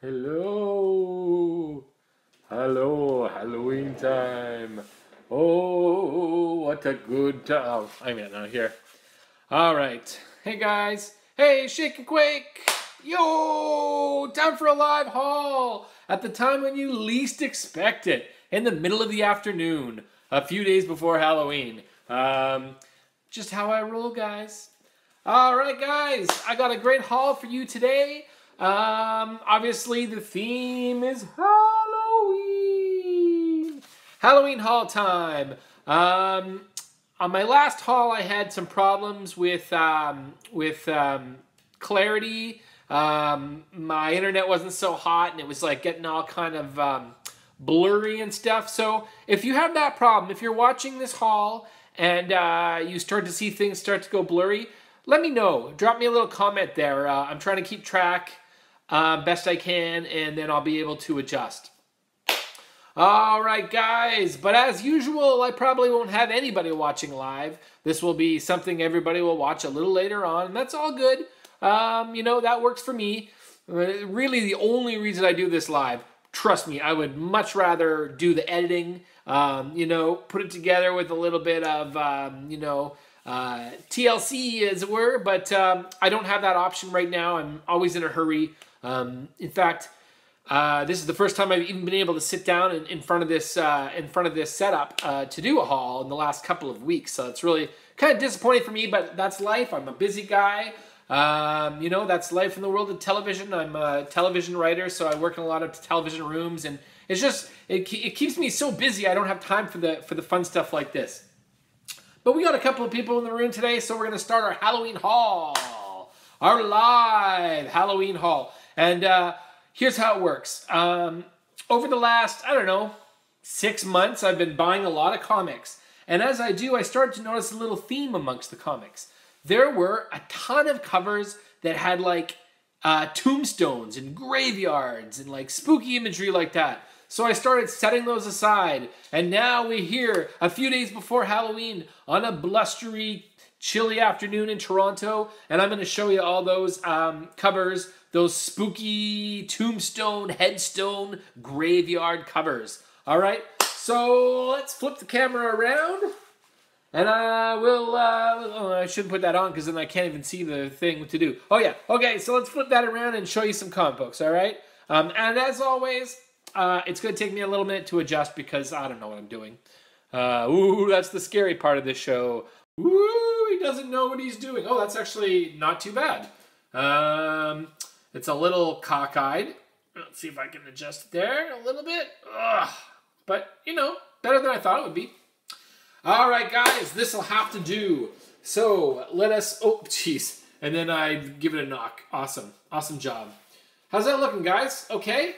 Hello. Hello, Halloween time. Oh, what a good time. Oh, I mean, not here. All right. Hey, guys. Hey, Shake and Quake. Yo, time for a live haul at the time when you least expect it, in the middle of the afternoon, a few days before Halloween. Just how I roll, guys. All right, guys, I got a great haul for you today. Obviously, the theme is Halloween. Halloween haul time. On my last haul, I had some problems with clarity. My internet wasn't so hot, and it was like getting all kind of blurry and stuff. So if you have that problem, if you're watching this haul and you start to see things start to go blurry, let me know. Drop me a little comment there. I'm trying to keep track best I can, and then I'll be able to adjust. All right, guys, but as usual, I probably won't have anybody watching live. This will be something everybody will watch a little later on, and that's all good. You know, that works for me. Really, the only reason I do this live, trust me, I would much rather do the editing, you know, put it together with a little bit of, TLC, as it were, but I don't have that option right now. I'm always in a hurry. In fact, this is the first time I've even been able to sit down in front of this setup to do a haul in the last couple of weeks. So it's really kind of disappointing for me, but that's life. I'm a busy guy. You know, that's life in the world of television. I'm a television writer, so I work in a lot of television rooms, and it's just it keeps me so busy. I don't have time for the fun stuff like this. But we got a couple of people in the room today, so we're going to start our Halloween haul, our live Halloween haul. And here's how it works. Over the last, I don't know, 6 months, I've been buying a lot of comics. And as I do, I started to notice a little theme amongst the comics. There were a ton of covers that had like tombstones and graveyards and like spooky imagery like that. So I started setting those aside, and now we're here a few days before Halloween on a blustery, chilly afternoon in Toronto, and I'm going to show you all those covers, those spooky tombstone, headstone, graveyard covers. All right, so let's flip the camera around, and I shouldn't put that on because then I can't even see the thing to do. Oh yeah, okay, so let's flip that around and show you some comic books, all right? And as always, it's going to take me a little minute to adjust because I don't know what I'm doing. Ooh, that's the scary part of this show. Ooh, he doesn't know what he's doing. Oh, that's actually not too bad. It's a little cockeyed. Let's see if I can adjust it there a little bit. Ugh. But, you know, better than I thought it would be. All right, guys, this will have to do. So let us, oh, jeez. And then I give it a knock. Awesome. Awesome job. How's that looking, guys? Okay?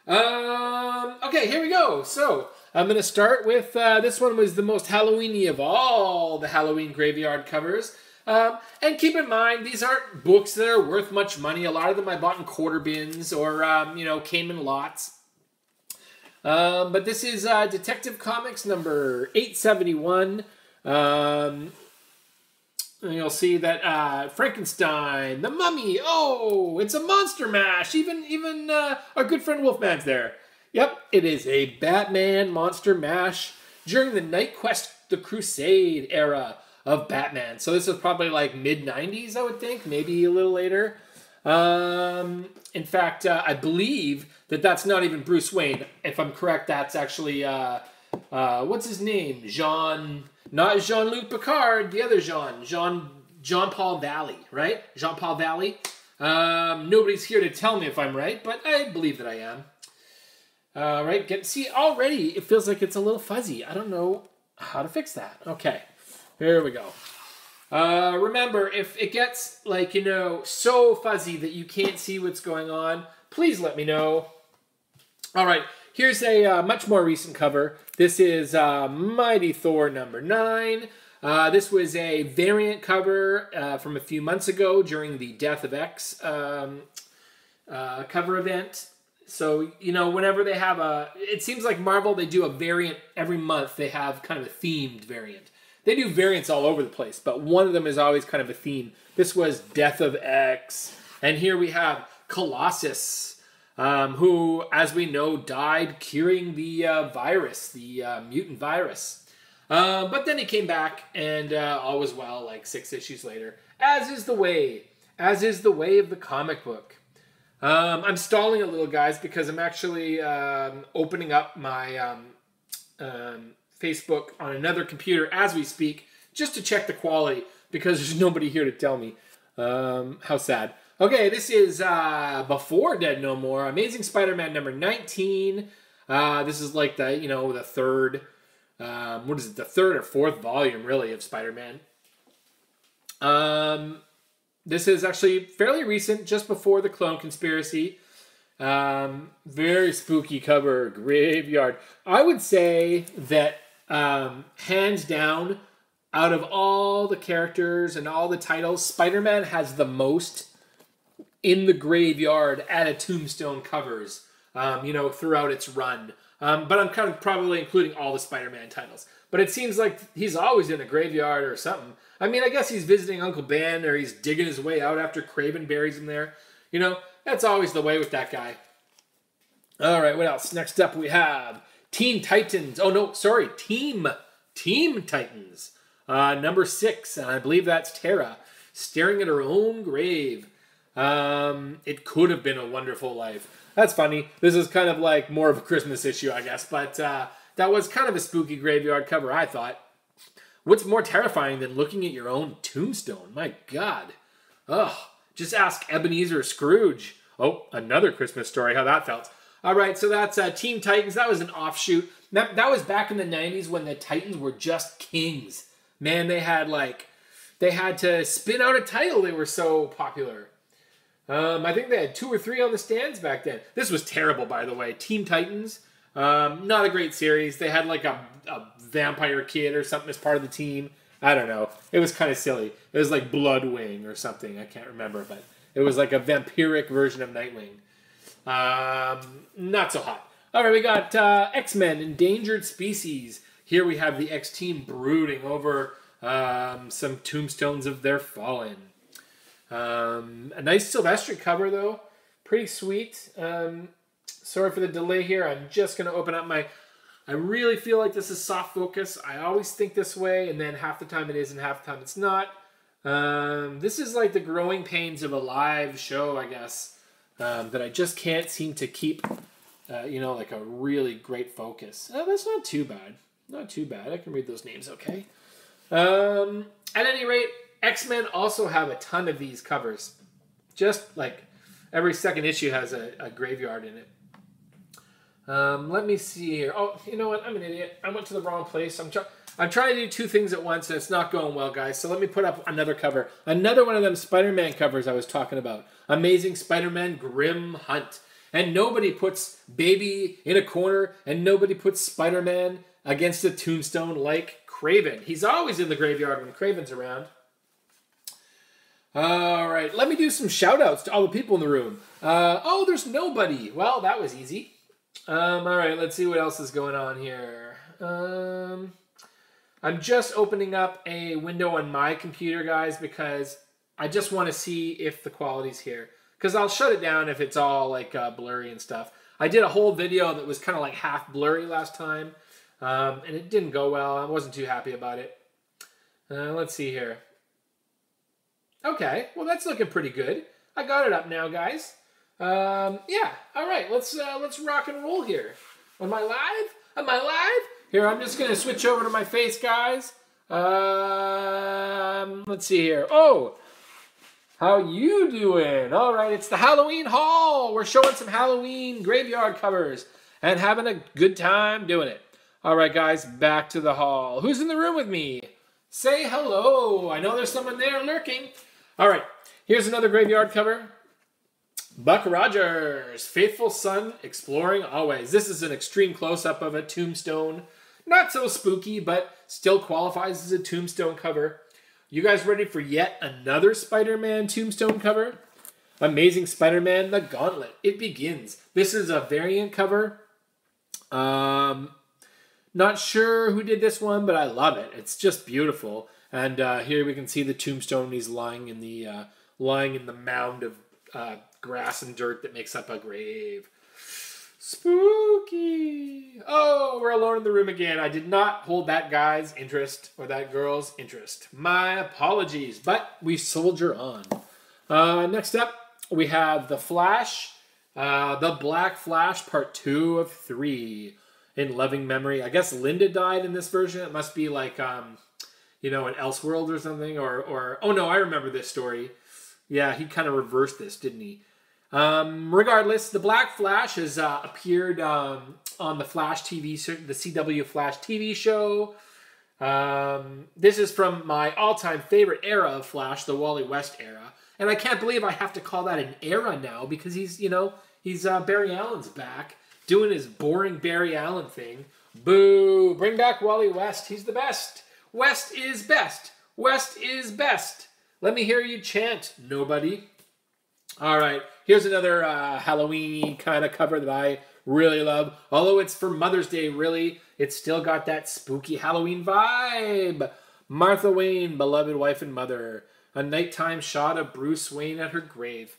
Okay, here we go. So I'm going to start with, this one was the most Halloween-y of all the Halloween graveyard covers. And keep in mind, these aren't books that are worth much money. A lot of them I bought in quarter bins or, you know, came in lots. But this is Detective Comics number 871. And you'll see that Frankenstein, the Mummy, oh, it's a monster mash. Even our good friend Wolfman's there. Yep, it is a Batman monster mash during the Night Quest, the Crusade era of Batman. So this is probably like mid-90s, I would think, maybe a little later. In fact, I believe that that's not even Bruce Wayne. If I'm correct, that's actually, what's his name? Not Jean-Luc Picard, the other Jean-Paul Valley, right? Jean-Paul Valley. Nobody's here to tell me if I'm right, but I believe that I am. Right, see, already it feels like it's a little fuzzy. I don't know how to fix that. Okay, here we go. Remember, if it gets, like, you know, so fuzzy that you can't see what's going on, please let me know. All right, here's a much more recent cover. This is Mighty Thor number 9. This was a variant cover from a few months ago during the Death of X cover event. So, you know, whenever they have it seems like Marvel, they do a variant every month. They have kind of a themed variant. They do variants all over the place, but one of them is always kind of a theme. This was Death of X. And here we have Colossus. who, as we know, died curing the virus, the mutant virus. But then he came back, and all was well, like 6 issues later, as is the way of the comic book. I'm stalling a little, guys, because I'm actually opening up my Facebook on another computer as we speak, just to check the quality, because there's nobody here to tell me. How sad. Okay, this is Before Dead No More, Amazing Spider-Man number 19. This is like the, the third, the third or fourth volume, really, of Spider-Man. This is actually fairly recent, just before the Clone Conspiracy. Very spooky cover, Graveyard. I would say that, hands down, out of all the characters and all the titles, Spider-Man has the most in the Graveyard at a Tombstone covers, throughout its run. But I'm kind of probably including all the Spider-Man titles. But it seems like he's always in the Graveyard or something. I mean, I guess he's visiting Uncle Ben, or he's digging his way out after Kraven buries him there. That's always the way with that guy. All right, what else? Next up we have Teen Titans. Oh, no, sorry, Team Titans. Number 6, and I believe that's Tara, staring at her own grave. It could have been a wonderful life. That's funny. This is kind of like more of a Christmas issue, I guess, but that was kind of a spooky Graveyard cover, I thought. What's more terrifying than looking at your own tombstone? My God. Ugh. Just ask Ebenezer Scrooge. Oh, another Christmas story, how that felt. All right, so that's Teen Titans. That was an offshoot. That was back in the 90s when the Titans were just kings. Man, they had to spin out a title. They were so popular. I think they had 2 or 3 on the stands back then. This was terrible, by the way. Teen Titans, not a great series. They had like a vampire kid or something as part of the team. I don't know. It was kind of silly. It was like Bloodwing or something. I can't remember, but it was like a vampiric version of Nightwing. Not so hot. All right, we got X-Men, Endangered Species. Here we have the X-Team brooding over some tombstones of their fallen. A nice Silvestri cover, though. Pretty sweet. Sorry for the delay here. I'm just going to open up my... I really feel like this is soft focus. I always think this way, and then half the time it is and half the time it's not. This is like the growing pains of a live show, I guess, that I just can't seem to keep, like a really great focus. That's not too bad. Not too bad. I can read those names okay. At any rate, X-Men also have a ton of these covers. Just like every second issue has a Graveyard in it. Let me see here. Oh, you know what? I'm an idiot. I went to the wrong place. I'm trying to do 2 things at once, and it's not going well, guys. So let me put up another cover. Another one of them Spider-Man covers I was talking about. Amazing Spider-Man Grim Hunt. And nobody puts Baby in a corner, and nobody puts Spider-Man against a tombstone like Kraven. He's always in the Graveyard when Kraven's around. All right, let me do some shout-outs to all the people in the room. Oh, there's nobody. Well, that was easy. All right, let's see what else is going on here. I'm just opening up a window on my computer, guys, because I just want to see if the quality's here. Because I'll shut it down if it's all like blurry and stuff. I did a whole video that was kind of like half blurry last time, and it didn't go well. I wasn't too happy about it. Let's see here. Okay, well that's looking pretty good. I got it up now, guys. Yeah, all right, let's rock and roll here. Am I live? Am I live? Here, I'm just gonna switch over to my face, guys. Let's see here. Oh, how you doing? All right, it's the Halloween haul. We're showing some Halloween Graveyard covers and having a good time doing it. All right, guys, back to the haul. Who's in the room with me? Say hello. I know there's someone there lurking. All right, here's another Graveyard cover. Buck Rogers, Faithful Son, Exploring Always. This is an extreme close-up of a tombstone. Not so spooky, but still qualifies as a tombstone cover. You guys ready for yet another Spider-Man tombstone cover? Amazing Spider-Man, The Gauntlet. It begins. This is a variant cover. Not sure who did this one, but I love it. It's just beautiful. And here we can see the tombstone. He's lying in the mound of grass and dirt that makes up a grave. Spooky. Oh, we're alone in the room again. I did not hold that guy's interest or that girl's interest. My apologies, but we soldier on. Next up, we have The Flash, The Black Flash, part 2 of 3. In loving memory. I guess Linda died in this version. It must be like, you know, an Elseworld or something. Or oh no, I remember this story. Yeah, he kind of reversed this, didn't he? Regardless, the Black Flash has appeared on the Flash TV, the CW Flash TV show. This is from my all-time favorite era of Flash, the Wally West era. And I can't believe I have to call that an era now because he's, you know, Barry Allen's back. Doing his boring Barry Allen thing. Boo! Bring back Wally West. He's the best. West is best. West is best. Let me hear you chant, nobody. All right. Here's another Halloween kind of cover that I really love. Although it's for Mother's Day, really, it's still got that spooky Halloween vibe. Martha Wayne, beloved wife and mother. A nighttime shot of Bruce Wayne at her grave.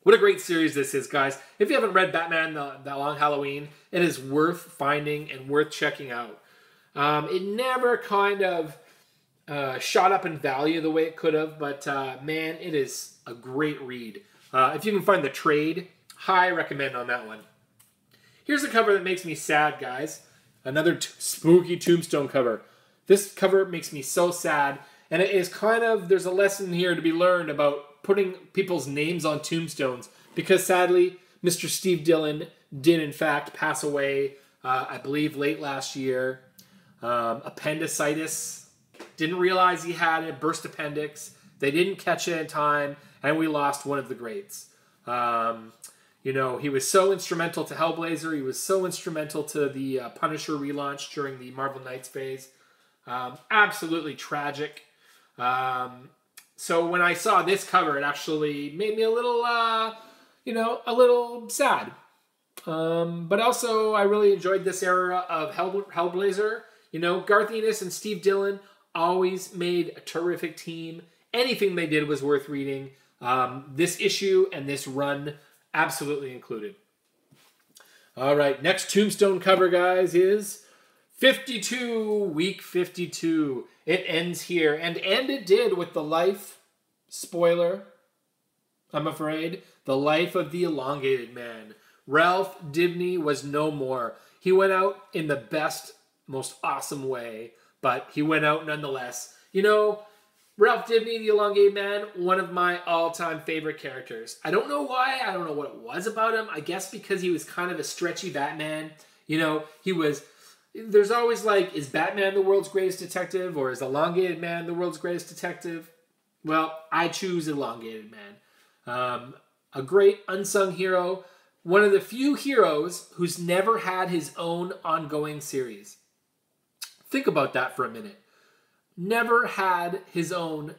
What a great series this is, guys. If you haven't read Batman The Long Halloween, it is worth finding and worth checking out. It never kind of shot up in value the way it could have, but man, it is a great read. If you can find the trade, high recommend on that one. Here's a cover that makes me sad, guys. Another spooky Tombstone cover. This cover makes me so sad, and it is kind of, there's a lesson here to be learned about putting people's names on tombstones, because sadly, Mr. Steve Dillon did in fact pass away, I believe late last year. Appendicitis. Didn't realize he had a burst appendix. They didn't catch it in time, and we lost one of the greats. You know, he was so instrumental to Hellblazer. He was so instrumental to the Punisher relaunch during the Marvel Knights phase. Absolutely tragic. So when I saw this cover, it actually made me a little, you know, a little sad. But also, I really enjoyed this era of Hellblazer. You know, Garth Ennis and Steve Dillon always made a terrific team. Anything they did was worth reading. This issue and this run absolutely included. All right, next Tombstone cover, guys, is 52, week 52. It ends here, and it did with the life, spoiler, I'm afraid, the life of the elongated man. Ralph Dibny was no more. He went out in the best, most awesome way, but he went out nonetheless. You know, Ralph Dibny, the elongated man, one of my all-time favorite characters. I don't know why, I don't know what it was about him. I guess because he was kind of a stretchy Batman. You know, he was... There's always like, is Batman the world's greatest detective, or is Elongated Man the world's greatest detective? Well, I choose Elongated Man. A great unsung hero. One of the few heroes who's never had his own ongoing series. Think about that for a minute. Never had his own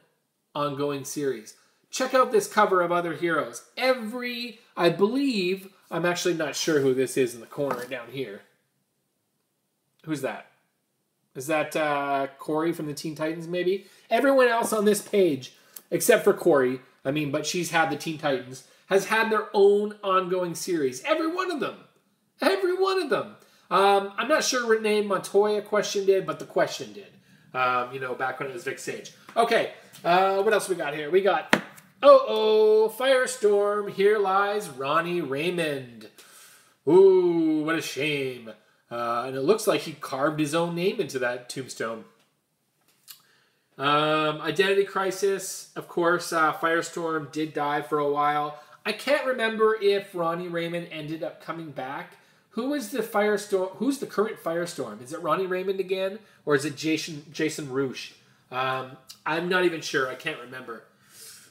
ongoing series. Check out this cover of other heroes. I believe, I'm actually not sure who this is in the corner down here. Who's that? Is that Corey from the Teen Titans, maybe? Everyone else on this page, except for Corey, but she's had the Teen Titans, has had their own ongoing series. Every one of them. Every one of them. I'm not sure Renee Montoya Question did, but the Question did. Back when it was Vic Sage. Okay, what else we got here? We got, Firestorm, Here Lies Ronnie Raymond. Ooh, what a shame. And it looks like he carved his own name into that tombstone. Identity Crisis, of course, Firestorm did die for a while. I can't remember if Ronnie Raymond ended up coming back. Who's the current Firestorm? Is it Ronnie Raymond again? Or is it Jason Roosh? I'm not even sure. I can't remember.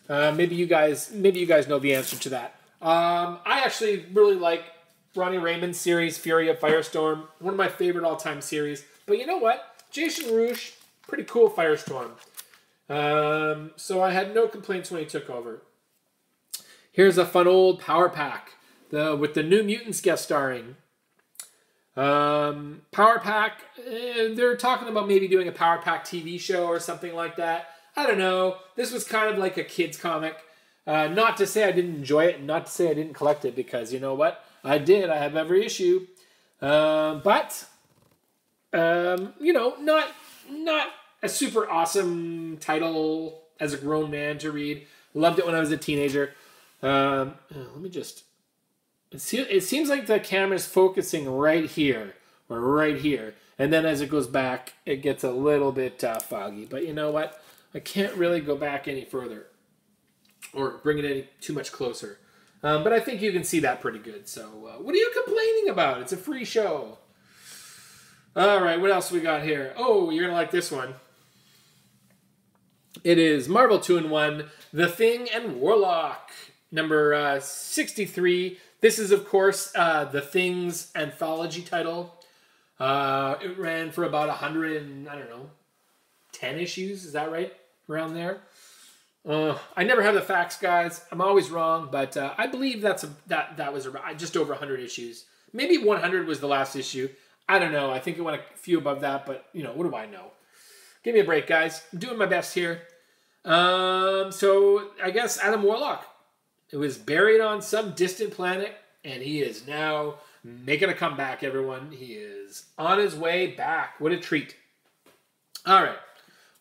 Maybe you guys know the answer to that. I actually really like Ronnie Raymond's series, Fury of Firestorm. One of my favorite all-time series. But you know what? Jason Roosh, pretty cool Firestorm. So I had no complaints when he took over. Here's a fun old Power Pack with the New Mutants guest starring. Power Pack, they're talking about maybe doing a Power Pack TV show or something like that. I don't know. This was kind of like a kid's comic. Not to say I didn't enjoy it, and not to say I didn't collect it, because you know what? I did. I have every issue. But you know, not a super awesome title as a grown man to read. Loved it when I was a teenager. Let me just... It seems like the camera's focusing right here, or right here. And then as it goes back, it gets a little bit foggy. But you know what? I can't really go back any further or bring it any too much closer. But I think you can see that pretty good. So what are you complaining about? It's a free show. All right, what else we got here? Oh, you're going to like this one. It is Marvel 2-in-1, The Thing and Warlock, number 63. This is, of course, The Thing's anthology title. It ran for about 100 and, I don't know, 10 issues. Is that right? Around there. I never have the facts, guys. I'm always wrong, but I believe that was just over 100 issues. Maybe 100 was the last issue. I don't know. I think it went a few above that, but, you know, what do I know? Give me a break, guys. I'm doing my best here. So, I guess Adam Warlock. It was buried on some distant planet, and he is now making a comeback, everyone. He is on his way back. What a treat. All right.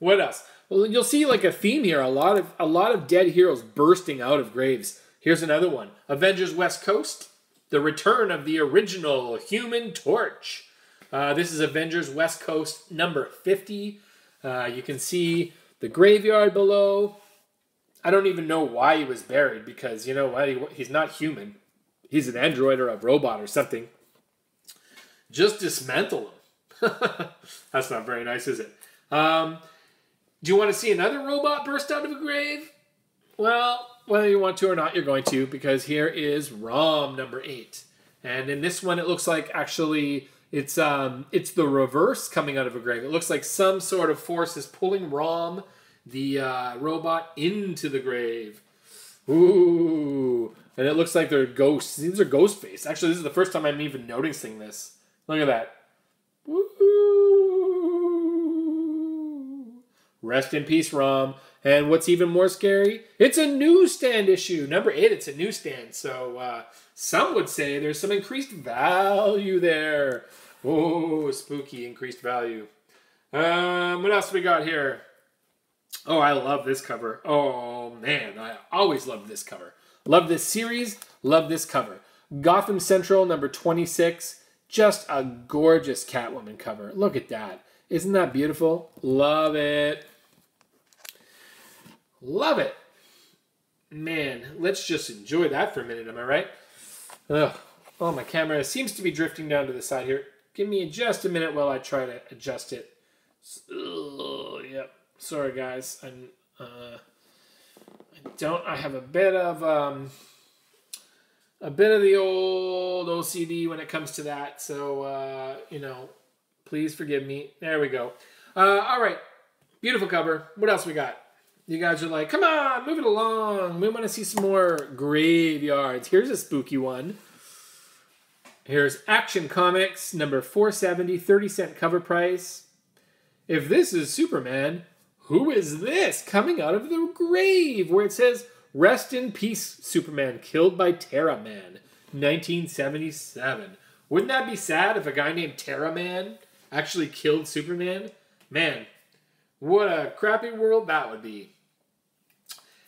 What else? Well, you'll see like a theme here. A lot of dead heroes bursting out of graves. Here's another one. Avengers West Coast. The return of the original Human Torch. This is Avengers West Coast number 50. You can see the graveyard below. I don't even know why he was buried, because, you know what, he's not human. He's an android or a robot or something. Just dismantle him. That's not very nice, is it? Do you want to see another robot burst out of a grave? Well, whether you want to or not, you're going to, because here is ROM number 8. And in this one, it looks like actually it's the reverse coming out of a grave. It looks like some sort of force is pulling ROM, the robot, into the grave. Ooh. And it looks like they're ghosts. These are ghost face. Actually, this is the first time I'm even noticing this. Look at that. Woo. Rest in peace, ROM. And what's even more scary, it's a newsstand issue. Number 8, it's a newsstand. So some would say there's some increased value there. Oh, spooky increased value. What else we got here? Oh, I love this cover. Oh, man, I always love this cover. Love this series. Love this cover. Gotham Central, number 26. Just a gorgeous Catwoman cover. Look at that. Isn't that beautiful? Love it. Love it. Man, let's just enjoy that for a minute. Am I right? Ugh. Oh, my camera seems to be drifting down to the side here. Give me just a minute while I try to adjust it. Yep. Sorry, guys. I have a bit of the old OCD when it comes to that. So, you know, please forgive me. There we go. All right. Beautiful cover. What else we got? You guys are like, come on, move it along. We want to see some more graveyards. Here's a spooky one. Here's Action Comics, number 470, 30-cent cover price. If this is Superman, who is this coming out of the grave? Where it says, rest in peace, Superman, killed by Terra Man, 1977. Wouldn't that be sad if a guy named Terra Man actually killed Superman? Man, what a crappy world that would be.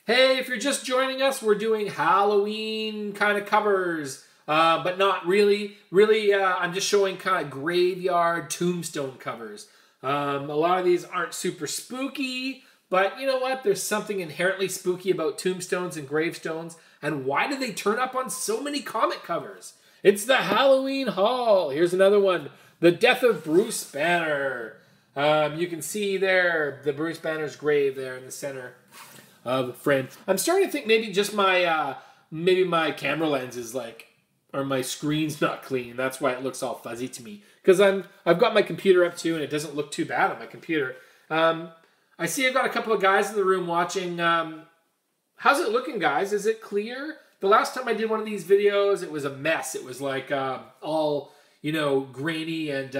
Hey, if you're just joining us, we're doing Halloween kind of covers, but not really. Really, I'm just showing kind of graveyard tombstone covers. A lot of these aren't super spooky, but you know what? There's something inherently spooky about tombstones and gravestones. And why do they turn up on so many comic covers? It's the Halloween haul. Here's another one. The Death of Bruce Banner. You can see there the Bruce Banner's grave there in the center of the frame. I'm starting to think maybe just my camera lens is like, or my screen's not clean. That's why it looks all fuzzy to me. Because I've got my computer up too, and it doesn't look too bad on my computer. I see I've got a couple of guys in the room watching. How's it looking, guys? Is it clear? The last time I did one of these videos, it was a mess. It was like all, you know, grainy, and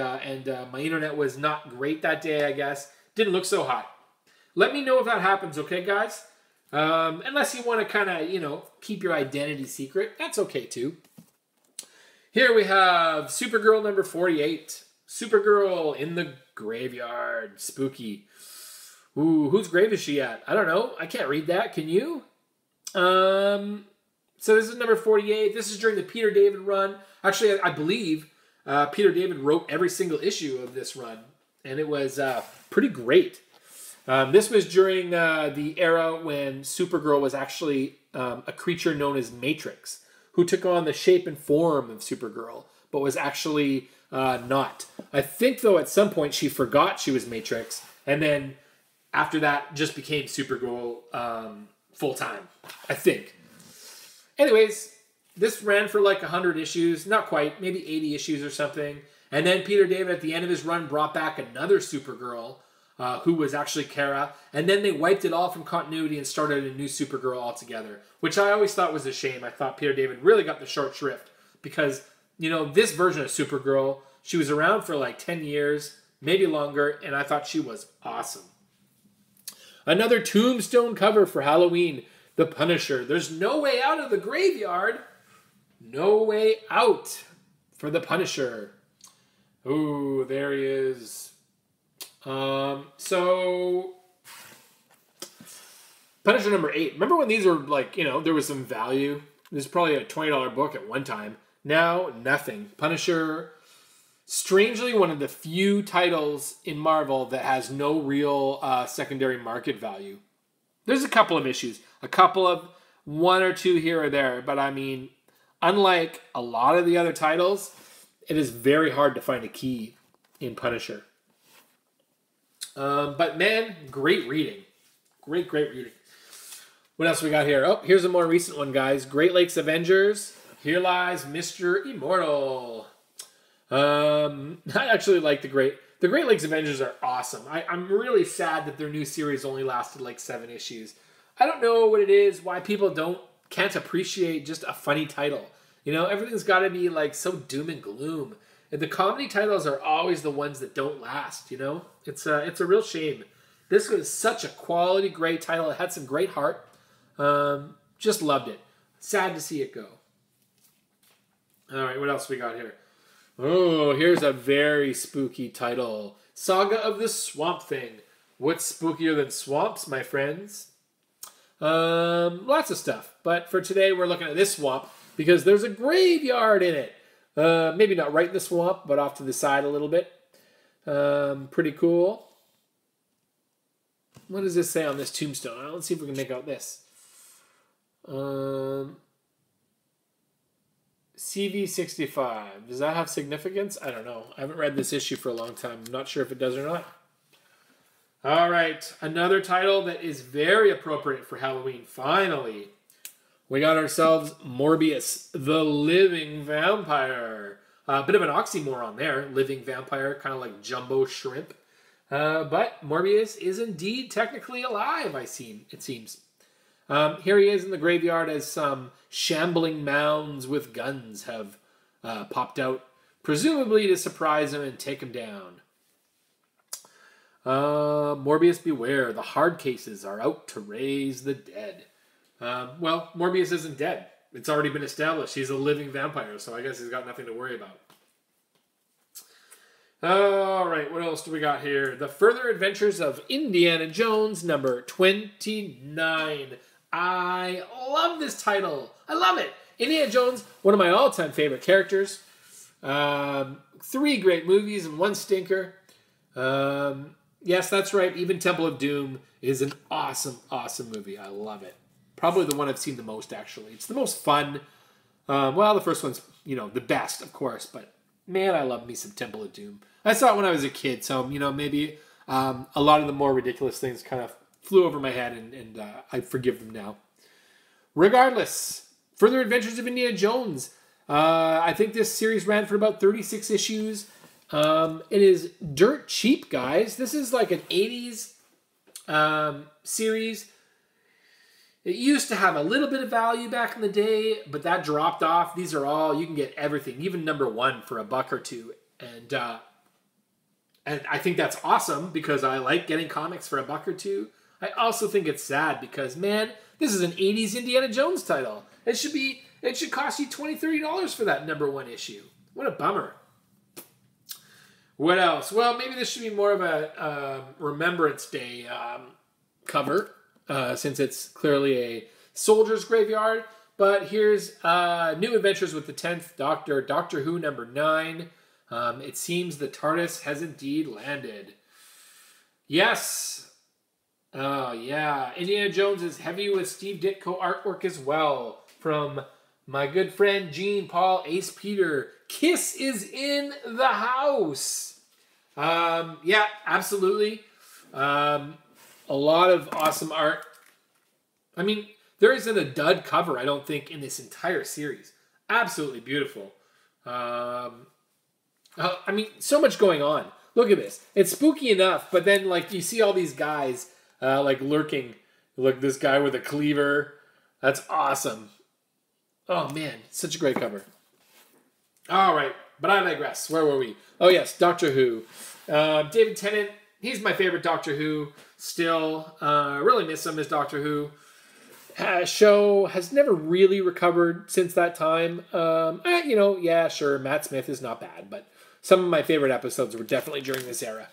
my internet was not great that day, I guess. Didn't look so hot. Let me know if that happens, okay, guys? Unless you want to kind of, you know, keep your identity secret. That's okay, too. Here we have Supergirl number 48. Supergirl in the graveyard. Spooky. Ooh, whose grave is she at? I don't know. I can't read that. Can you? So this is number 48. This is during the Peter David run. Actually, I believe Peter David wrote every single issue of this run. And it was pretty great. This was during the era when Supergirl was actually a creature known as Matrix, who took on the shape and form of Supergirl, but was actually not. I think, though, at some point she forgot she was Matrix, and then after that just became Supergirl full-time, I think. Anyways, this ran for like 100 issues, not quite, maybe 80 issues or something. And then Peter David, at the end of his run, brought back another Supergirl, who was actually Kara. And then they wiped it all from continuity and started a new Supergirl altogether, which I always thought was a shame. I thought Peter David really got the short shrift because, you know, this version of Supergirl, she was around for like 10 years, maybe longer, and I thought she was awesome. Another Tombstone cover for Halloween. The Punisher. There's no way out of the graveyard. No way out for the Punisher. Ooh, there he is. So Punisher number 8. Remember when these were like, you know, there was some value? This is probably a $20 book at one time. Now, nothing. Punisher, strangely, one of the few titles in Marvel that has no real secondary market value. There's a couple of issues. A couple of one or two here or there. But I mean, unlike a lot of the other titles, it is very hard to find a key in Punisher. But man, great reading. Great reading. What else we got here? Oh, here's a more recent one, guys. Great Lakes Avengers. Here lies Mr. Immortal. I actually like the Great Lakes Avengers are awesome. I'm really sad that their new series only lasted like 7 issues. I don't know what it is, why people can't appreciate just a funny title. You know, everything's got to be like so doom and gloom. And the comedy titles are always the ones that don't last, you know? It's a real shame. This was such a quality, great title. It had some great heart. Just loved it. Sad to see it go. All right, what else we got here? Oh, here's a very spooky title. Saga of the Swamp Thing. What's spookier than swamps, my friends? Lots of stuff. But for today, we're looking at this swamp because there's a graveyard in it. Maybe not right in the swamp, but off to the side a little bit. Pretty cool. What does this say on this tombstone? Let's see if we can make out this. CV65. Does that have significance? I don't know. I haven't read this issue for a long time. I'm not sure if it does or not. All right. Another title that is very appropriate for Halloween. Finally. We got ourselves Morbius, the Living Vampire. A bit of an oxymoron there. Living vampire, kind of like jumbo shrimp. But Morbius is indeed technically alive, it seems. Here he is in the graveyard as some shambling mounds with guns have popped out, presumably to surprise him and take him down. Morbius beware, the hard cases are out to raise the dead. Well, Morbius isn't dead. It's already been established. He's a living vampire, so I guess he's got nothing to worry about. All right, what else do we got here? The Further Adventures of Indiana Jones, number 29. I love this title. I love it. Indiana Jones, one of my all-time favorite characters. 3 great movies and 1 stinker. Yes, that's right. Even Temple of Doom is an awesome, awesome movie. I love it. Probably the one I've seen the most, actually. It's the most fun. Well, the first one's, you know, the best, of course. But, man, I love me some Temple of Doom. I saw it when I was a kid, so, you know, maybe a lot of the more ridiculous things kind of flew over my head, and I forgive them now. Regardless, Further Adventures of Indiana Jones. I think this series ran for about 36 issues. It is dirt cheap, guys. This is like an 80s series. It used to have a little bit of value back in the day, but that dropped off. These are all, you can get everything, even number 1 for $1 or $2. And I think that's awesome because I like getting comics for $1 or $2. I also think it's sad because, man, this is an 80s Indiana Jones title. It should cost you $20, $30 for that #1 issue. What a bummer. What else? Well, maybe this should be more of a Remembrance Day cover, since it's clearly a soldier's graveyard. But here's New Adventures with the 10th Doctor, Doctor Who #9. It seems the TARDIS has indeed landed. Yes. Oh, yeah. Indiana Jones is heavy with Steve Ditko artwork as well. From my good friend Gene Paul Ace Peter. Kiss is in the house. Yeah, absolutely. A lot of awesome art. I mean, there isn't a dud cover, I don't think, in this entire series. Absolutely beautiful. I mean, so much going on. Look at this. It's spooky enough, but then, like, you see all these guys, like, lurking. Look, this guy with a cleaver. That's awesome. Oh, man. Such a great cover. All right. But I digress. Where were we? Oh, yes. Doctor Who. David Tennant. He's my favorite Doctor Who still. Really miss him as Doctor Who. Show has never really recovered since that time. You know, yeah, sure. Matt Smith is not bad, but some of my favorite episodes were definitely during this era.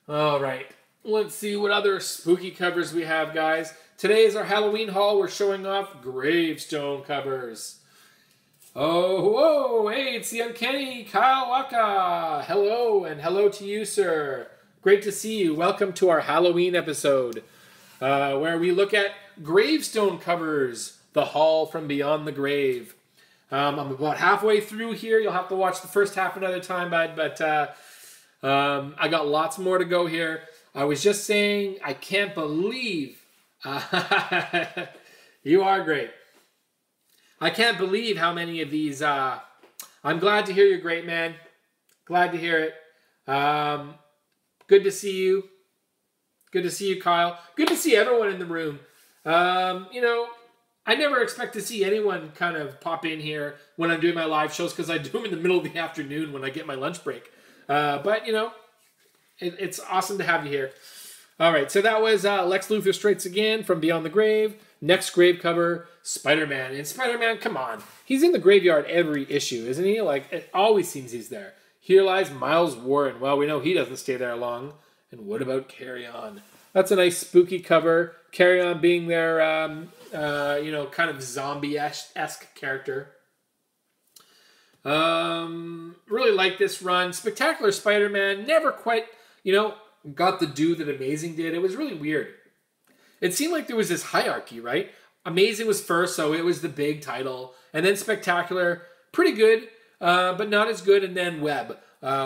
All right. Let's see what other spooky covers we have, guys. Today is our Halloween haul. We're showing off gravestone covers. Oh, whoa, hey, it's the Uncanny Kyle Waka. Hello, and hello to you, sir. Great to see you. Welcome to our Halloween episode, where we look at gravestone covers, the haul from beyond the grave. I'm about halfway through here. You'll have to watch the first half another time, bud, but I got lots more to go here. I was just saying, I can't believe... you are great. I can't believe how many of these... I'm glad to hear you're great, man. Glad to hear it. Good to see you. Good to see you, Kyle. Good to see everyone in the room. You know, I never expect to see anyone kind of pop in here when I'm doing my live shows because I do them in the middle of the afternoon when I get my lunch break. But, you know, it's awesome to have you here. All right, so that was Lex Luthor Strikes Again from Beyond the Grave. Next grave cover, Spider-Man. And Spider-Man, come on. He's in the graveyard every issue, isn't he? Like, it always seems he's there. Here lies Miles Warren. Well, we know he doesn't stay there long. And what about Carry On? That's a nice spooky cover. Carry On being their, you know, kind of zombie-esque character. Really like this run. Spectacular Spider-Man. Never quite, you know, got the due that Amazing did. It was really weird. It seemed like there was this hierarchy, right? Amazing was first, so it was the big title. And then Spectacular, pretty good, but not as good. And then Web,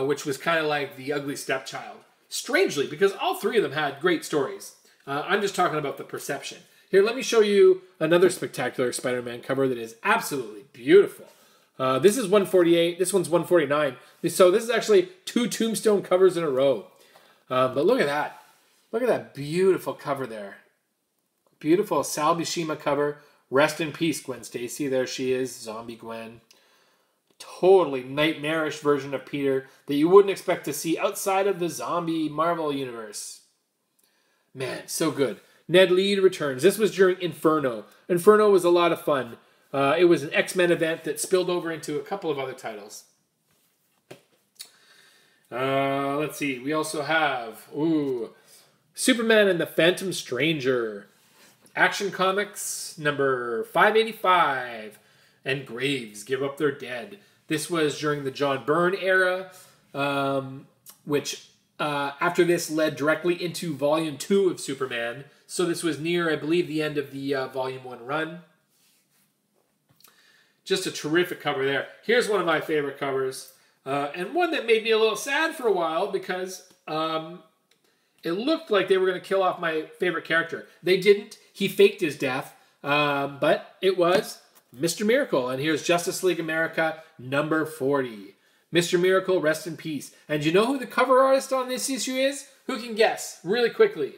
which was kind of like the ugly stepchild. Strangely, because all three of them had great stories. I'm just talking about the perception. Here, let me show you another Spectacular Spider-Man cover that is absolutely beautiful. This is 148. This one's 149. So this is actually 2 Tombstone covers in a row. But look at that. Look at that beautiful cover there. Beautiful Sal Buscema cover. Rest in peace, Gwen Stacy. There she is, Zombie Gwen. Totally nightmarish version of Peter that you wouldn't expect to see outside of the zombie Marvel universe. Man, so good. Ned Lead returns. This was during Inferno. Inferno was a lot of fun. It was an X-Men event that spilled over into a couple of other titles. Let's see. We also have Superman and the Phantom Stranger. Action Comics number 585. And Graves Give Up Their Dead. This was during the John Byrne era, which after this led directly into Volume 2 of Superman. So this was near, I believe, the end of the Volume 1 run. Just a terrific cover there. Here's one of my favorite covers. And one that made me a little sad for a while because it looked like they were going to kill off my favorite character. They didn't. He faked his death. But it was Mr. Miracle. And here's Justice League America number 40. Mr. Miracle, rest in peace. And you know who the cover artist on this issue is? Who can guess? Really quickly.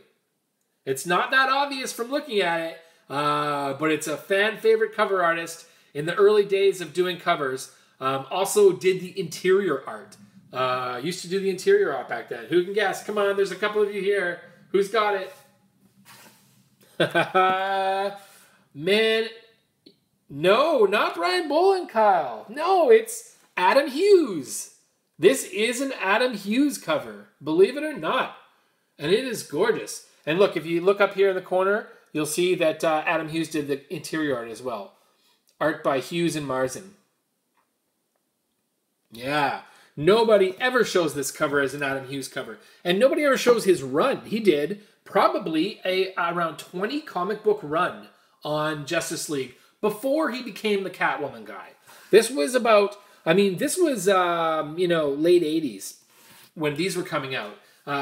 It's not that obvious from looking at it. But it's a fan favorite cover artist in the early days of doing covers. Also did the interior art. Used to do the interior art back then. Who can guess? Come on, there's a couple of you here. Who's got it? Man, no, not Brian Bolland, Kyle. No, it's Adam Hughes. This is an Adam Hughes cover, believe it or not. And it is gorgeous. And look, if you look up here in the corner, you'll see that Adam Hughes did the interior art as well. Art by Hughes and Marzin. Yeah. Nobody ever shows this cover as an Adam Hughes cover. And nobody ever shows his run. He did probably around 20 comic book run on Justice League before he became the Catwoman guy. This was about, this was, late 80s when these were coming out.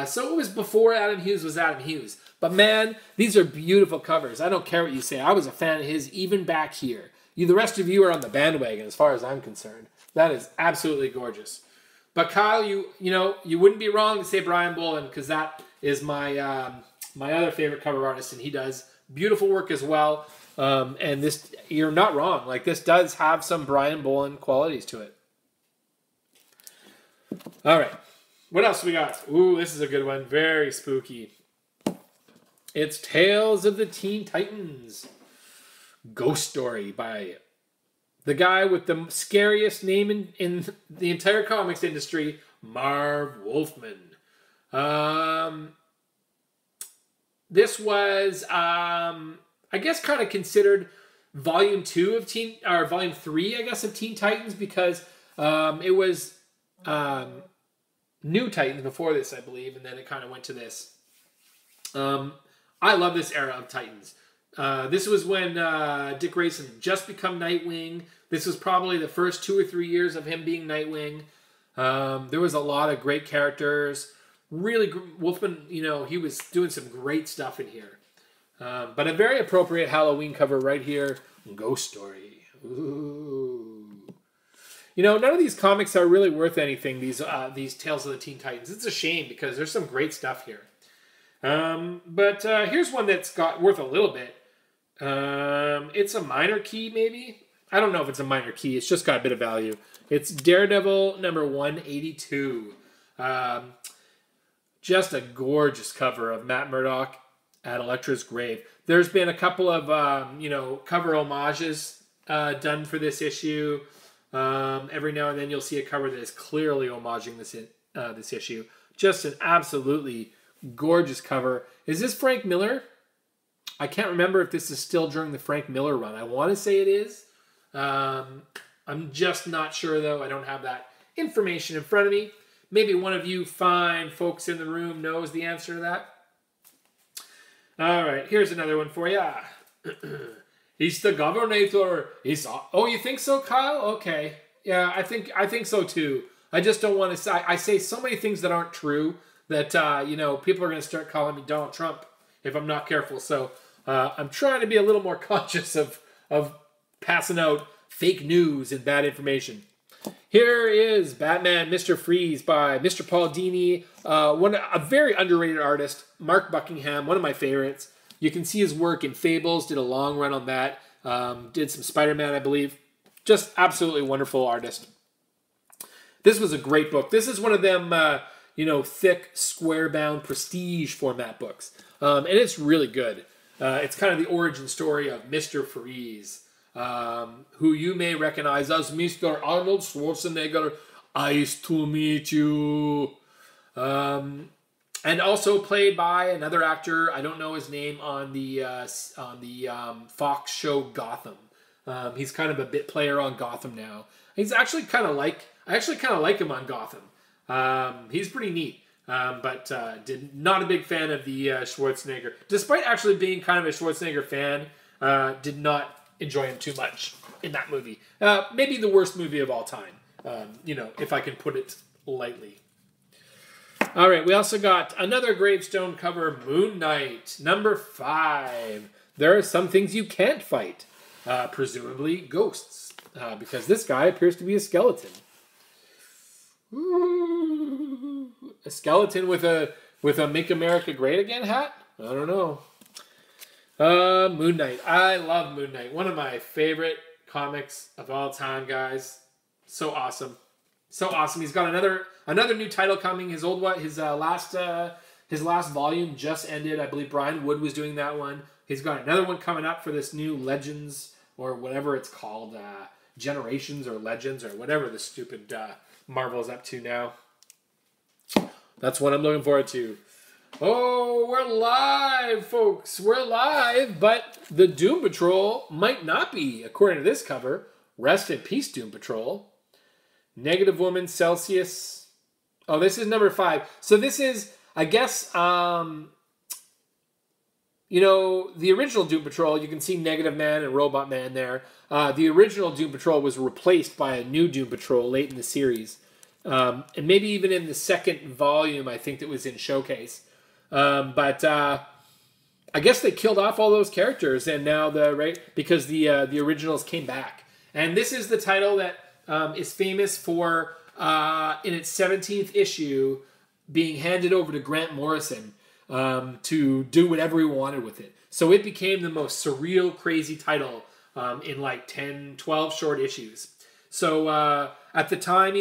So it was before Adam Hughes was Adam Hughes. But man, these are beautiful covers. I don't care what you say. I was a fan of his even back here. The rest of you are on the bandwagon as far as I'm concerned. That is absolutely gorgeous. But Kyle, you wouldn't be wrong to say Brian Bolland, because that is my my other favorite cover artist, and he does beautiful work as well. And this, you're not wrong. Like, this does have some Brian Bolland qualities to it. All right. What else we got? Ooh, this is a good one. Very spooky. It's Tales of the Teen Titans. Ghost Story by the guy with the scariest name in the entire comics industry, Marv Wolfman. This was, I guess, kind of considered volume 2 of volume 3, I guess, of Teen Titans, because it was New Titans before this, I believe, and then it kind of went to this. I love this era of Titans. This was when Dick Grayson had just become Nightwing. This was probably the first 2 or 3 years of him being Nightwing. There was a lot of great characters. Really, Wolfman, he was doing some great stuff in here. But a very appropriate Halloween cover right here. Ghost Story. Ooh. None of these comics are really worth anything, these Tales of the Teen Titans. It's a shame, because there's some great stuff here. But here's one that's got worth a little bit. It's a minor key, maybe? I don't know if it's a minor key. It's just got a bit of value. It's Daredevil number 182. Just a gorgeous cover of Matt Murdock at Elektra's grave. There's been a couple of, cover homages done for this issue. Every now and then you'll see a cover that is clearly homaging this issue. Just an absolutely gorgeous cover. Is this Frank Miller? I can't remember if this is still during the Frank Miller run. I want to say it is. I'm just not sure, though. I don't have that information in front of me. Maybe one of you fine folks in the room knows the answer to that. All right, here's another one for you. He's the governor. Oh, you think so, Kyle? Okay. Yeah, I think so, too. I just don't want to say... I say so many things that aren't true that, people are going to start calling me Donald Trump if I'm not careful. So I'm trying to be a little more conscious of passing out fake news and bad information. Here is Batman Mr. Freeze by Mr. Paul Dini, a very underrated artist, Mark Buckingham, one of my favorites. You can see his work in Fables, did a long run on that, did some Spider-Man, I believe. Just absolutely wonderful artist. This was a great book. This is one of them, thick, square-bound, prestige format books. And it's really good. It's kind of the origin story of Mr. Freeze, who you may recognize as Mr. Arnold Schwarzenegger. Nice to meet you. And also played by another actor. I don't know his name on the Fox show Gotham. He's kind of a bit player on Gotham now. He's actually kind of like him on Gotham. He's pretty neat. But not a big fan of the Schwarzenegger. Despite actually being kind of a Schwarzenegger fan, did not enjoy him too much in that movie. Maybe the worst movie of all time, if I can put it lightly. All right, we also got another gravestone cover, Moon Knight, number 5. There are some things you can't fight, presumably ghosts, because this guy appears to be a skeleton. Ooh, a skeleton with a Make America Great Again hat? I don't know. Moon Knight. I love Moon Knight. One of my favorite comics of all time, guys. So awesome. So awesome. He's got another new title coming. His last His last volume just ended. I believe Brian Wood was doing that one. He's got another one coming up for this new Legends, or whatever it's called, Generations or Legends, or whatever the stupid Marvel's up to now. That's what I'm looking forward to. Oh, we're live, folks. We're live, but the Doom Patrol might not be, according to this cover. Rest in peace, Doom Patrol. Negative Woman, Celsius. Oh, this is number 5. So this is, I guess, you know, the original Doom Patrol, you can see Negative Man and Robot Man there. The original Doom Patrol was replaced by a new Doom Patrol late in the series. And maybe even in the second volume, I think that was in Showcase. But I guess they killed off all those characters, and now because the originals came back. And this is the title that is famous for in its 17th issue being handed over to Grant Morrison to do whatever he wanted with it. So it became the most surreal, crazy title in like 10, 12 short issues. So at the time,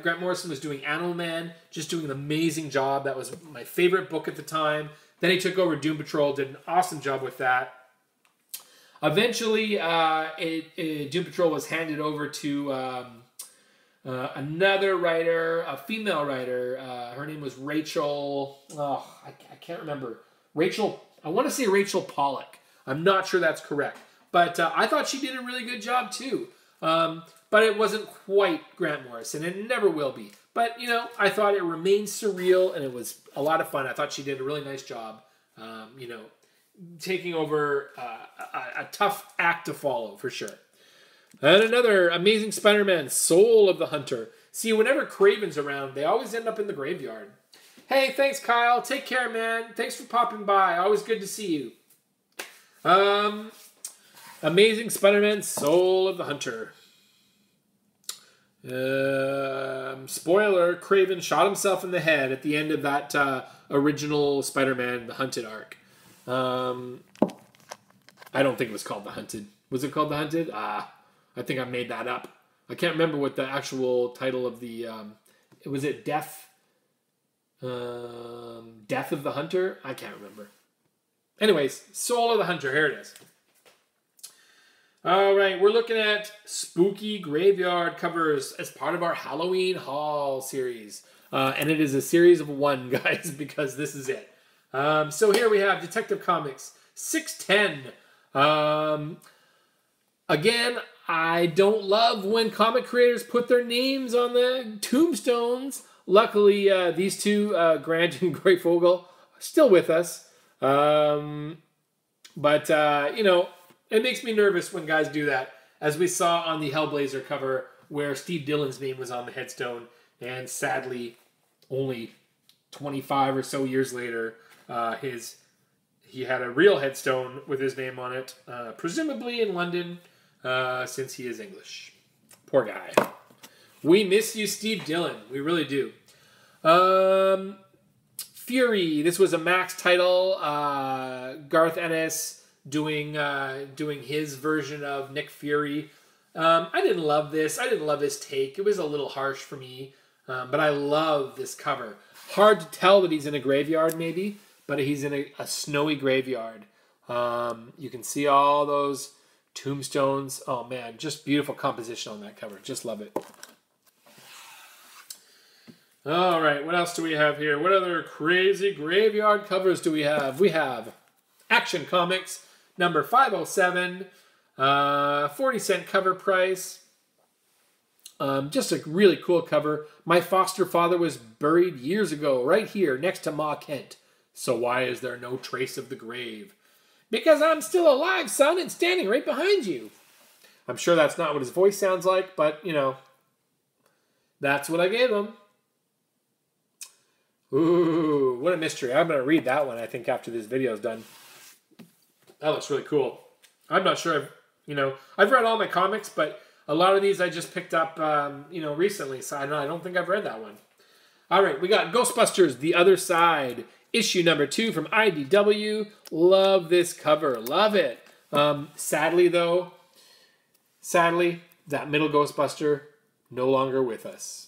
Grant Morrison was doing Animal Man, just doing an amazing job. That was my favorite book at the time. Then he took over Doom Patrol, did an awesome job with that. Eventually, Doom Patrol was handed over to another writer, a female writer. Her name was Rachel. Oh, I can't remember. I want to say Rachel Pollack. I'm not sure that's correct. But I thought she did a really good job too. But it wasn't quite Grant Morrison. It never will be. But, you know, I thought it remained surreal and it was a lot of fun. I thought she did a really nice job, you know, taking over a tough act to follow for sure. And another Amazing Spider-Man, Soul of the Hunter. See, whenever Craven's around, they always end up in the graveyard. Hey, thanks, Kyle. Take care, man. Thanks for popping by. Always good to see you. Amazing Spider-Man, Soul of the Hunter. Spoiler, Kraven shot himself in the head at the end of that original Spider-Man, The Hunted arc. I don't think it was called The Hunted. Was it called The Hunted? I think I made that up. I can't remember what the actual title of the... was it Death? Death of the Hunter? I can't remember. Anyways, Soul of the Hunter. Here it is. All right, we're looking at spooky graveyard covers as part of our Halloween haul series. And it is a series of 1, guys, because this is it. So here we have Detective Comics 610. Again, I don't love when comic creators put their names on the tombstones. Luckily, these two, Grant and Greyfogle, are still with us. You know, it makes me nervous when guys do that, as we saw on the Hellblazer cover where Steve Dillon's name was on the headstone, and sadly, only 25 or so years later, he had a real headstone with his name on it, presumably in London, since he is English. Poor guy. We miss you, Steve Dillon. We really do. Fury. This was a Max title. Garth Ennis doing his version of Nick Fury. I didn't love this. I didn't love his take. It was a little harsh for me. But I love this cover. Hard to tell that he's in a graveyard, maybe, but he's in a snowy graveyard. You can see all those tombstones. Oh, man, just beautiful composition on that cover. Just love it. All right, what else do we have here? What other crazy graveyard covers do we have? We have Action Comics, number 507, 40-cent cover price. Just a really cool cover. My foster father was buried years ago, right here, next to Ma Kent. So why is there no trace of the grave? Because I'm still alive, son, and standing right behind you. I'm sure that's not what his voice sounds like, but, you know, that's what I gave him. Ooh, what a mystery. I'm going to read that one, I think, after this video is done. That looks really cool. I'm not sure, I've read all my comics, but a lot of these I just picked up, recently, so I don't think I've read that one. All right, we got Ghostbusters, The Other Side, issue number 2 from IDW. Love this cover. Love it. Sadly, that middle Ghostbuster no longer with us.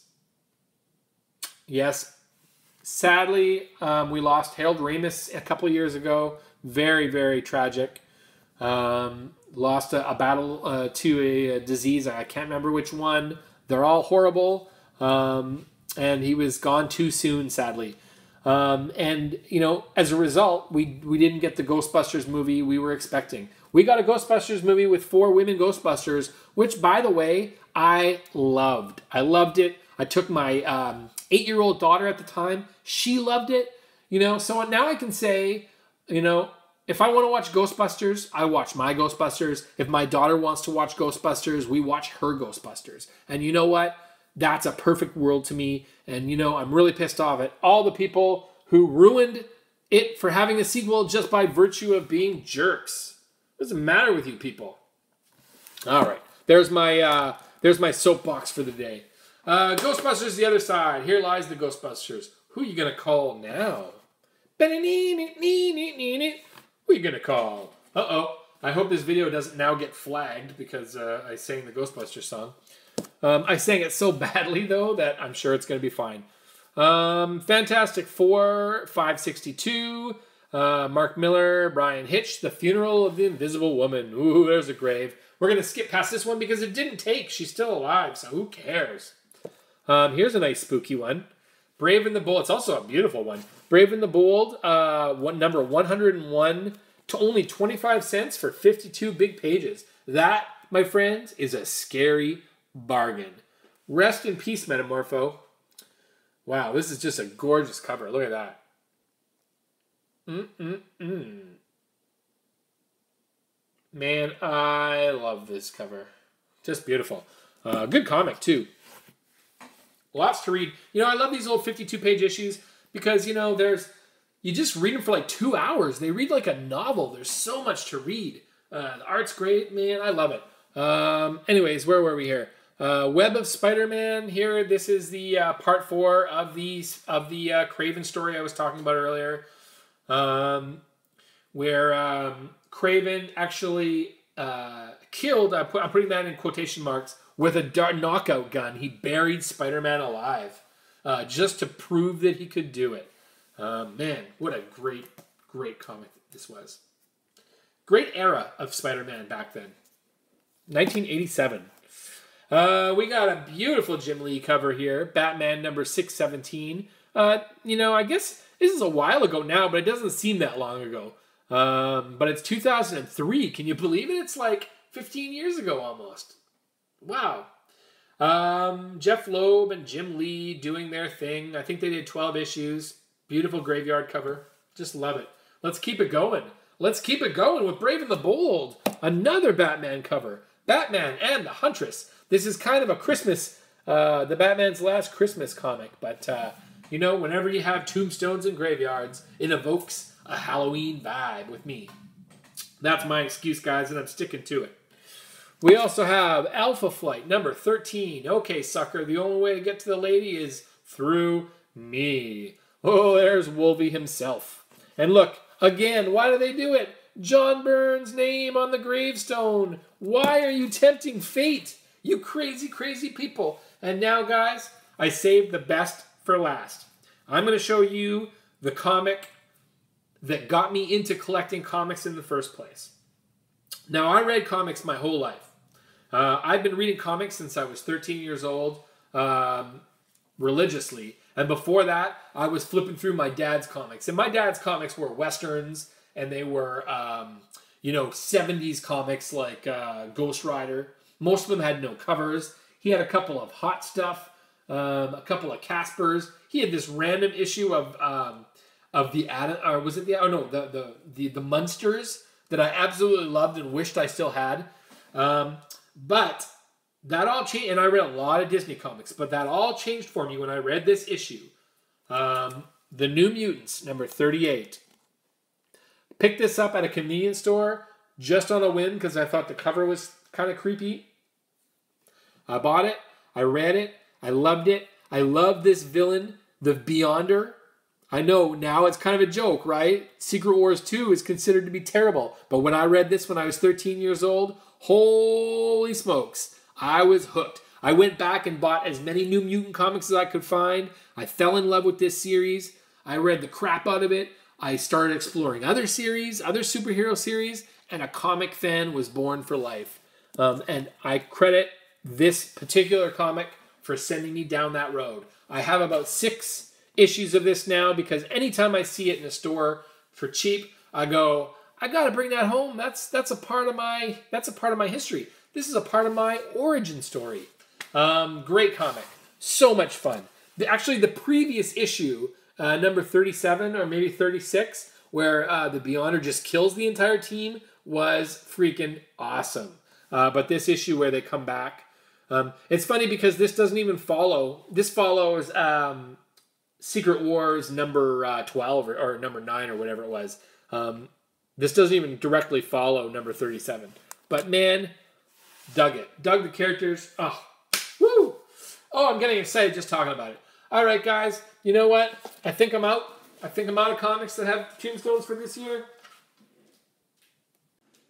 Yes, Sadly, we lost Harold Ramis a couple of years ago. Very, very tragic. Lost a battle to a disease. I can't remember which one. They're all horrible. And he was gone too soon, sadly. And, you know, as a result, we didn't get the Ghostbusters movie we were expecting. We got a Ghostbusters movie with 4 women Ghostbusters, which, by the way, I loved. I loved it. I took my 8-year-old daughter at the time. She loved it. You know, so now I can say, you know, if I want to watch Ghostbusters, I watch my Ghostbusters. If my daughter wants to watch Ghostbusters, we watch her Ghostbusters. And you know what? That's a perfect world to me. And, you know, I'm really pissed off at all the people who ruined it for having a sequel just by virtue of being jerks. What does it matter with you people? All right. There's my soapbox for the day. Ghostbusters the other side. Here lies the Ghostbusters. Who are you going to call now? Who are you going to call? Uh-oh. I hope this video doesn't now get flagged because I sang the Ghostbusters song. I sang it so badly, though, that I'm sure it's going to be fine. Fantastic Four, 562. Mark Miller, Brian Hitch, The Funeral of the Invisible Woman. Ooh, there's a grave. We're going to skip past this one because it didn't take. She's still alive, so who cares? Here's a nice spooky one. Brave and the Bold. It's also a beautiful one. Brave and the Bold, number 101 to only 25 cents for 52 big pages. That, my friends, is a scary bargain. Rest in peace, Metamorpho. Wow, this is just a gorgeous cover. Look at that. Man, I love this cover. Just beautiful. Good comic, too. Lots to read. You know, I love these old 52-page issues because, you know, you just read them for like 2 hours. They read like a novel. There's so much to read. The art's great, man. I love it. Anyways, where were we here? Web of Spider-Man here. This is the part 4 of the Kraven story I was talking about earlier. Where Kraven actually killed, I'm putting that in quotation marks, with a knockout gun. He buried Spider-Man alive just to prove that he could do it. Man, what a great, great comic this was. Great era of Spider-Man back then. 1987. We got a beautiful Jim Lee cover here. Batman number 617. You know, I guess this is a while ago now, but it doesn't seem that long ago. But it's 2003. Can you believe it? It's like 15 years ago almost. Wow. Jeff Loeb and Jim Lee doing their thing. I think they did 12 issues. Beautiful graveyard cover. Just love it. Let's keep it going. Let's keep it going with Brave and the Bold. Another Batman cover. Batman and the Huntress. This is kind of a Christmas, the Batman's Last Christmas comic. But, you know, whenever you have tombstones and graveyards, it evokes a Halloween vibe with me. That's my excuse, guys, and I'm sticking to it. We also have Alpha Flight, number 13. Okay, sucker, the only way to get to the lady is through me. Oh, there's Wolvie himself. And look, again, why do they do it? John Byrne's name on the gravestone. Why are you tempting fate? You crazy, crazy people. And now, guys, I saved the best for last. I'm going to show you the comic that got me into collecting comics in the first place. Now, I read comics my whole life. I've been reading comics since I was 13 years old, religiously. And before that, I was flipping through my dad's comics. And my dad's comics were Westerns, and they were, you know, 70s comics like Ghost Rider. Most of them had no covers. He had a couple of Hot Stuff, a couple of Caspers. He had this random issue of the Adam, or was it the, oh no, the Munsters that I absolutely loved and wished I still had. But that all changed, and I read a lot of Disney comics, but that all changed for me when I read this issue. The New Mutants, number 38. Picked this up at a convenience store just on a whim because I thought the cover was kind of creepy. I bought it. I read it. I loved it. I love this villain, the Beyonder. I know now it's kind of a joke, right? Secret Wars 2 is considered to be terrible. But when I read this when I was 13 years old, holy smokes, I was hooked. I went back and bought as many New Mutant comics as I could find. I fell in love with this series. I read the crap out of it. I started exploring other series, other superhero series, and a comic fan was born for life. And I credit this particular comic for sending me down that road. I have about 6 issues of this now because anytime I see it in a store for cheap, I go, I gotta bring that home. That's a part of my history. This is a part of my origin story. Great comic, so much fun. Actually, the previous issue, number 37 or maybe 36, where the Beyonder just kills the entire team, was freaking awesome. But this issue where they come back, it's funny because this doesn't even follow. This follows Secret Wars number 12 or number 9 or whatever it was. This doesn't even directly follow number 37. But man, dug it. Dug the characters. Oh, woo! Oh, I'm getting excited just talking about it. All right, guys. You know what? I think I'm out. I think I'm out of comics that have tombstones for this year.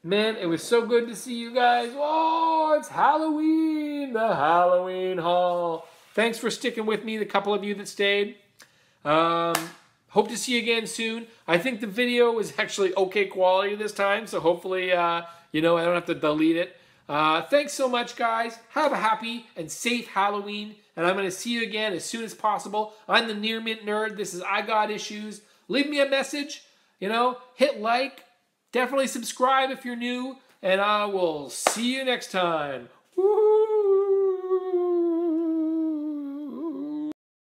Man, it was so good to see you guys. Oh, it's Halloween. The Halloween haul. Thanks for sticking with me, the couple of you that stayed. Hope to see you again soon. I think the video was actually okay quality this time, so hopefully, you know, I don't have to delete it. Thanks so much, guys. Have a happy and safe Halloween, and I'm going to see you again as soon as possible. I'm the Near Mint Nerd. This is I Got Issues. Leave me a message, you know, hit like, definitely subscribe if you're new, and I will see you next time.